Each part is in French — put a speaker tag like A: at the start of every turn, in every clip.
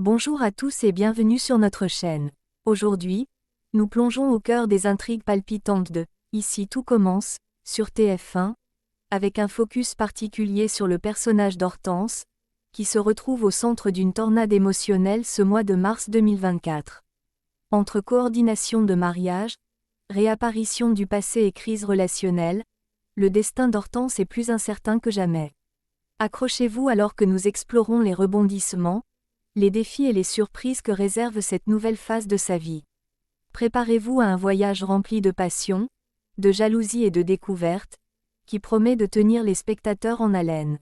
A: Bonjour à tous et bienvenue sur notre chaîne. Aujourd'hui, nous plongeons au cœur des intrigues palpitantes de Ici tout commence, sur TF1, avec un focus particulier sur le personnage d'Hortense, qui se retrouve au centre d'une tornade émotionnelle ce mois de mars 2024. Entre coordination de mariage, réapparition du passé et crise relationnelle, le destin d'Hortense est plus incertain que jamais. Accrochez-vous alors que nous explorons les rebondissements, les défis et les surprises que réserve cette nouvelle phase de sa vie. Préparez-vous à un voyage rempli de passion, de jalousie et de découverte, qui promet de tenir les spectateurs en haleine.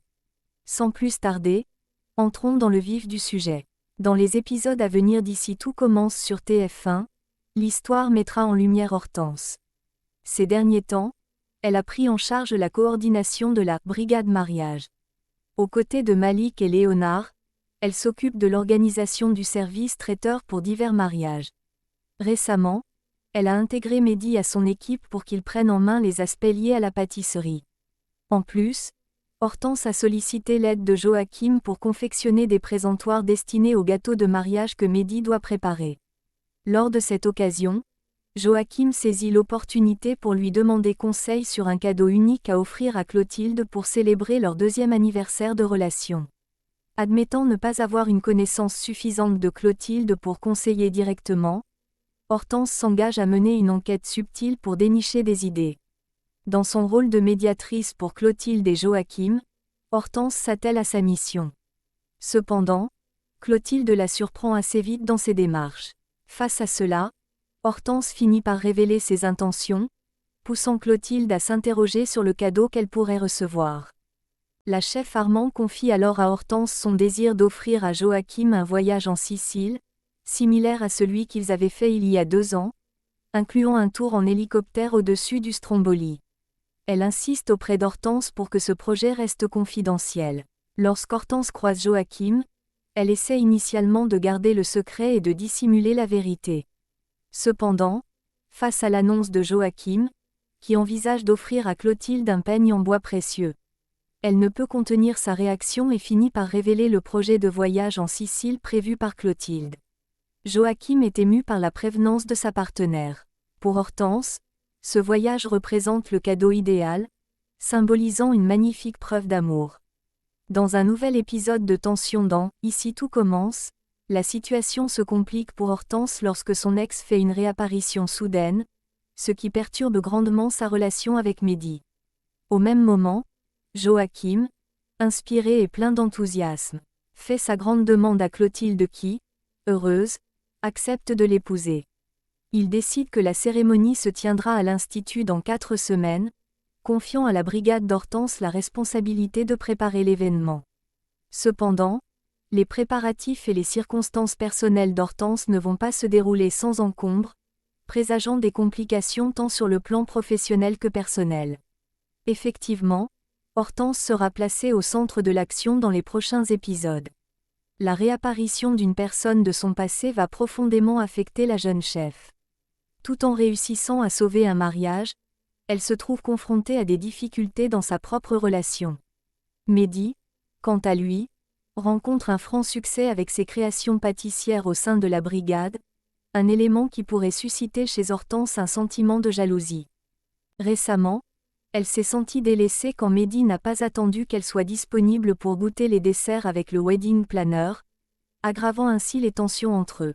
A: Sans plus tarder, entrons dans le vif du sujet. Dans les épisodes à venir d'Ici tout commence sur TF1, l'histoire mettra en lumière Hortense. Ces derniers temps, elle a pris en charge la coordination de la brigade mariage. Aux côtés de Malik et Léonard, elle s'occupe de l'organisation du service traiteur pour divers mariages. Récemment, elle a intégré Mehdi à son équipe pour qu'il prenne en main les aspects liés à la pâtisserie. En plus, Hortense a sollicité l'aide de Joachim pour confectionner des présentoirs destinés au gâteau de mariage que Mehdi doit préparer. Lors de cette occasion, Joachim saisit l'opportunité pour lui demander conseil sur un cadeau unique à offrir à Clotilde pour célébrer leur 2e anniversaire de relation. Admettant ne pas avoir une connaissance suffisante de Clotilde pour conseiller directement, Hortense s'engage à mener une enquête subtile pour dénicher des idées. Dans son rôle de médiatrice pour Clotilde et Joachim, Hortense s'attelle à sa mission. Cependant, Clotilde la surprend assez vite dans ses démarches. Face à cela, Hortense finit par révéler ses intentions, poussant Clotilde à s'interroger sur le cadeau qu'elle pourrait recevoir. La chef Armand confie alors à Hortense son désir d'offrir à Joachim un voyage en Sicile, similaire à celui qu'ils avaient fait il y a 2 ans, incluant un tour en hélicoptère au-dessus du Stromboli. Elle insiste auprès d'Hortense pour que ce projet reste confidentiel. Lorsqu'Hortense croise Joachim, elle essaie initialement de garder le secret et de dissimuler la vérité. Cependant, face à l'annonce de Joachim, qui envisage d'offrir à Clotilde un peigne en bois précieux, elle ne peut contenir sa réaction et finit par révéler le projet de voyage en Sicile prévu par Clotilde. Joachim est ému par la prévenance de sa partenaire. Pour Hortense, ce voyage représente le cadeau idéal, symbolisant une magnifique preuve d'amour. Dans un nouvel épisode de tension dans Ici tout commence, la situation se complique pour Hortense lorsque son ex fait une réapparition soudaine, ce qui perturbe grandement sa relation avec Mehdi. Au même moment, Joachim, inspiré et plein d'enthousiasme, fait sa grande demande à Clotilde qui, heureuse, accepte de l'épouser. Il décide que la cérémonie se tiendra à l'Institut dans 4 semaines, confiant à la brigade d'Hortense la responsabilité de préparer l'événement. Cependant, les préparatifs et les circonstances personnelles d'Hortense ne vont pas se dérouler sans encombre, présageant des complications tant sur le plan professionnel que personnel. Effectivement, Hortense sera placée au centre de l'action dans les prochains épisodes. La réapparition d'une personne de son passé va profondément affecter la jeune chef. Tout en réussissant à sauver un mariage, elle se trouve confrontée à des difficultés dans sa propre relation. Mehdi, quant à lui, rencontre un franc succès avec ses créations pâtissières au sein de la brigade, un élément qui pourrait susciter chez Hortense un sentiment de jalousie. Récemment, elle s'est sentie délaissée quand Mehdi n'a pas attendu qu'elle soit disponible pour goûter les desserts avec le wedding planner, aggravant ainsi les tensions entre eux.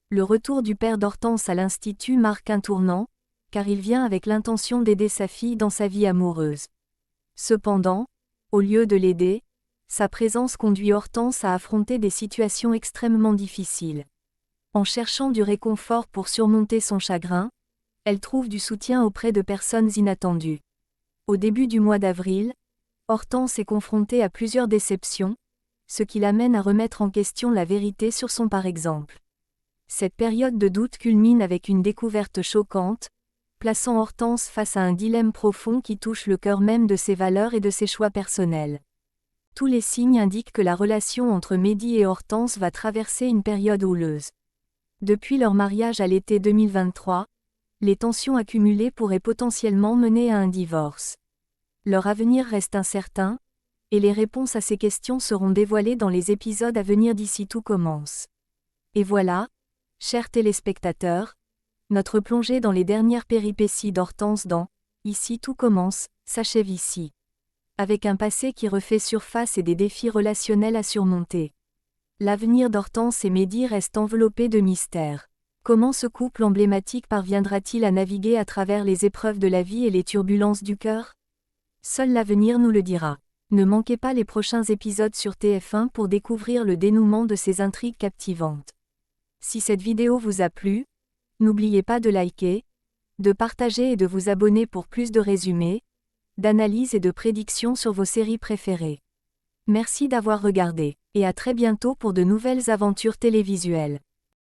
A: Le retour du père d'Hortense à l'Institut marque un tournant, car il vient avec l'intention d'aider sa fille dans sa vie amoureuse. Cependant, au lieu de l'aider, sa présence conduit Hortense à affronter des situations extrêmement difficiles. En cherchant du réconfort pour surmonter son chagrin, elle trouve du soutien auprès de personnes inattendues. Au début du mois d'avril, Hortense est confrontée à plusieurs déceptions, ce qui l'amène à remettre en question la vérité sur son par exemple. Cette période de doute culmine avec une découverte choquante, plaçant Hortense face à un dilemme profond qui touche le cœur même de ses valeurs et de ses choix personnels. Tous les signes indiquent que la relation entre Mehdi et Hortense va traverser une période houleuse. Depuis leur mariage à l'été 2023, les tensions accumulées pourraient potentiellement mener à un divorce. Leur avenir reste incertain, et les réponses à ces questions seront dévoilées dans les épisodes à venir d'Ici tout commence. Et voilà, chers téléspectateurs, notre plongée dans les dernières péripéties d'Hortense dans Ici tout commence s'achève ici. Avec un passé qui refait surface et des défis relationnels à surmonter. L'avenir d'Hortense et Mehdi reste enveloppé de mystères. Comment ce couple emblématique parviendra-t-il à naviguer à travers les épreuves de la vie et les turbulences du cœur? Seul l'avenir nous le dira. Ne manquez pas les prochains épisodes sur TF1 pour découvrir le dénouement de ces intrigues captivantes. Si cette vidéo vous a plu, n'oubliez pas de liker, de partager et de vous abonner pour plus de résumés, d'analyses et de prédictions sur vos séries préférées. Merci d'avoir regardé, et à très bientôt pour de nouvelles aventures télévisuelles.